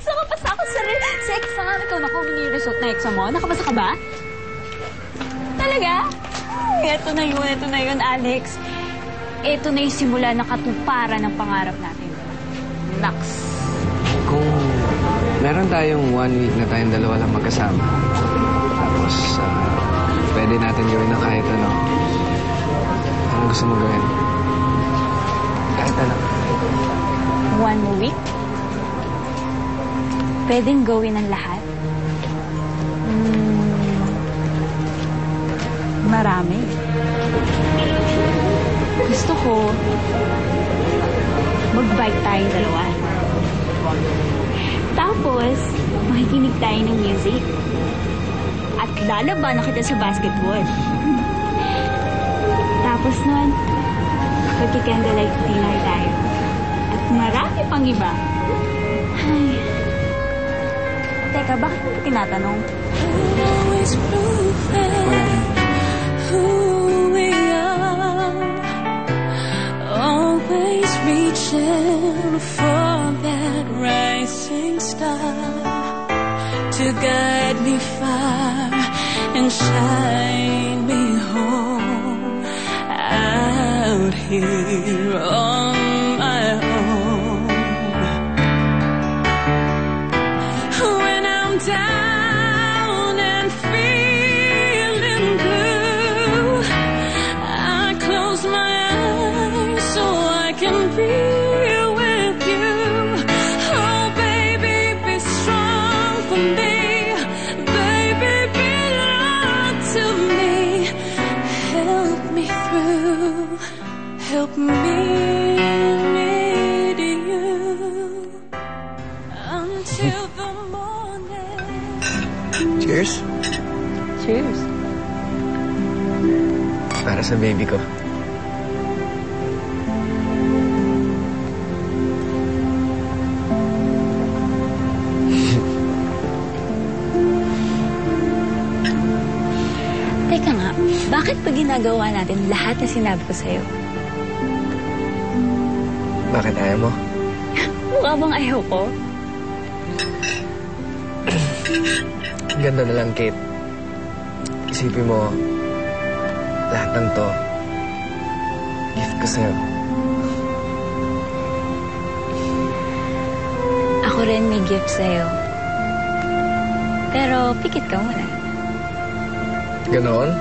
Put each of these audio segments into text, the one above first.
Nakapasa ako sa exam. Ikaw na kung yung result na exam mo. Nakapasa ka ba? Talaga? Ay, ito na yun, Alex. Ito na yung simula ng katuparan ng pangarap natin. Nax. Kung meron tayong 1 week na tayong dalawa lang magkasama, tapos pwede natin gawin na kahit ano. Ano gusto mo gawin? Kahit ano. 1 week? Pwedeng gawin ang lahat? Marami. Gusto ko mag-bike tayong dalawa. Tapos, makikinig tayo ng music. At lalaban na kita sa basketball. Tapos nun, magki-candlelight dinner tayo. At marami pang iba. Ay. Teka, bakit mo tinatanong? Always reaching for that rising star to guide me far and shine me home out here on my own. When I'm down and feeling blue, I close my eyes so I can be with you. Oh, baby, be strong for me. Baby, belong to me. Help me through. Help me need you until the morning. Cheers. Cheers. Para sa baby ko. Teka nga, bakit pa ginagawa natin lahat na sinabi ko sa'yo? Bakit ayaw mo? Mukha bang ayaw ko? Ganda na lang, Kate. Isipin mo, lahat ng to, gift ko sa'yo. Ako rin may gift sa'yo. Pero pikit ka muna. Ganon?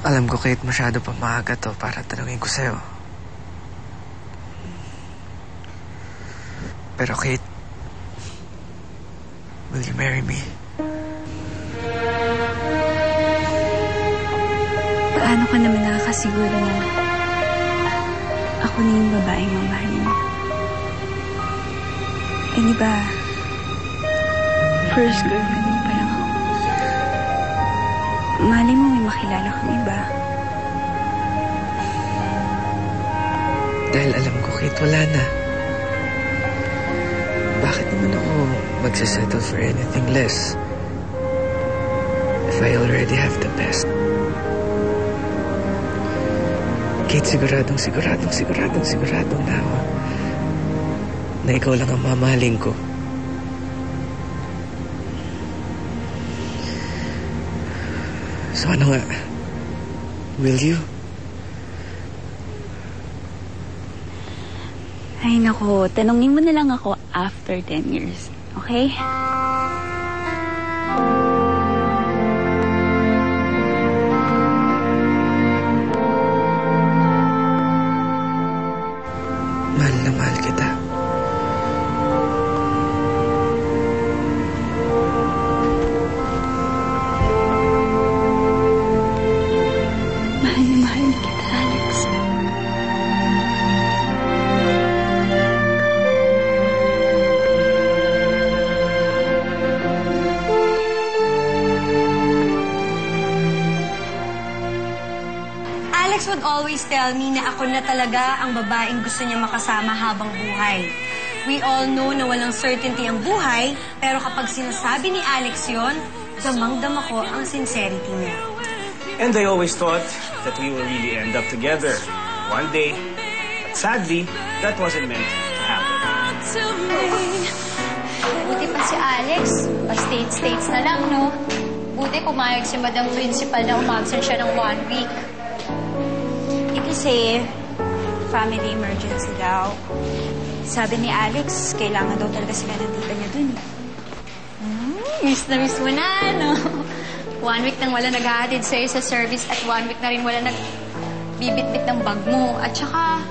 Alam ko, Kate, masyado pa maaga to para tanungin ko sa'yo. Pero, Kate, will you marry me? Paano ka naman nakakasiguro na ako na yung babaeng mamahalin mo? Eh, di ba, first girlfriend mo pa lang ako. Mali mo may makilala kang iba. Dahil alam ko, Kate, wala na. Bakit naman ako magsasettle for anything less if I already have the best? Kate, siguradong na ako na ikaw lang ang mamahalin ko. So ano nga? Will you? Ay nako, tanungin mo na lang ako after 10 years. Okay? Mahal na mahal kita. Mahal na mahal kita, Alex. Alex would always tell me na ako na talaga ang babaeng gusto niya makasama habang buhay. We all know na walang certainty ang buhay, pero kapag sinasabi ni Alex yon, damang-dama ko ang sincerity niya. And I always thought that we will really end up together one day. But sadly, that wasn't meant to happen. To me. Buti pa si Alex. Pa-states na lang, no? Buti pumayag si Madam Principal na umabsent siya ng 1 week. Kasi family emergency daw. Sabi ni Alex, kailangan daw talaga sila ng tita niya dun. Miss na miss mo na, no? 1 week nang wala nag-aatid sa'yo sa service at 1 week na rin wala nagbibitbit ng bag mo. At saka,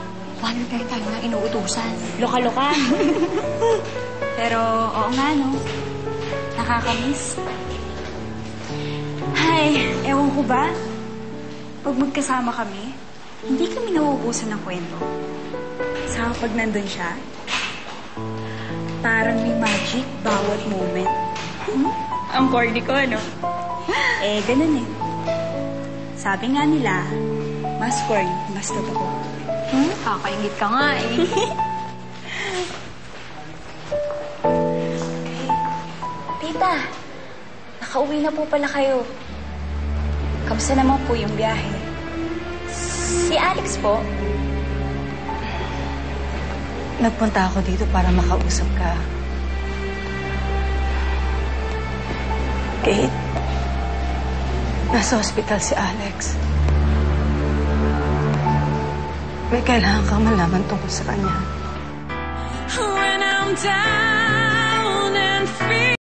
1 week na rin tayo nang inuutusan. Loka-loka. Pero, oo nga, no? Nakakamiss. Ay, ewan ko ba? Pag magkasama kami, hindi kami nauubusan ng kwento. Saka pag nandun siya, parang may magic bawat moment. Ang corny ko, ano? Eh, ganun eh. Sabi nga nila, mas corny, mas totoo. Kakaingit ka nga, eh. Tita, nakauwi na po pala kayo. Kamusta naman po yung biyahe? Si Alex po. Nagpunta ako dito para makausap ka. Kate, nasa hospital si Alex. May kailangan kang malaman tungkol sa kanya. When I'm down and free.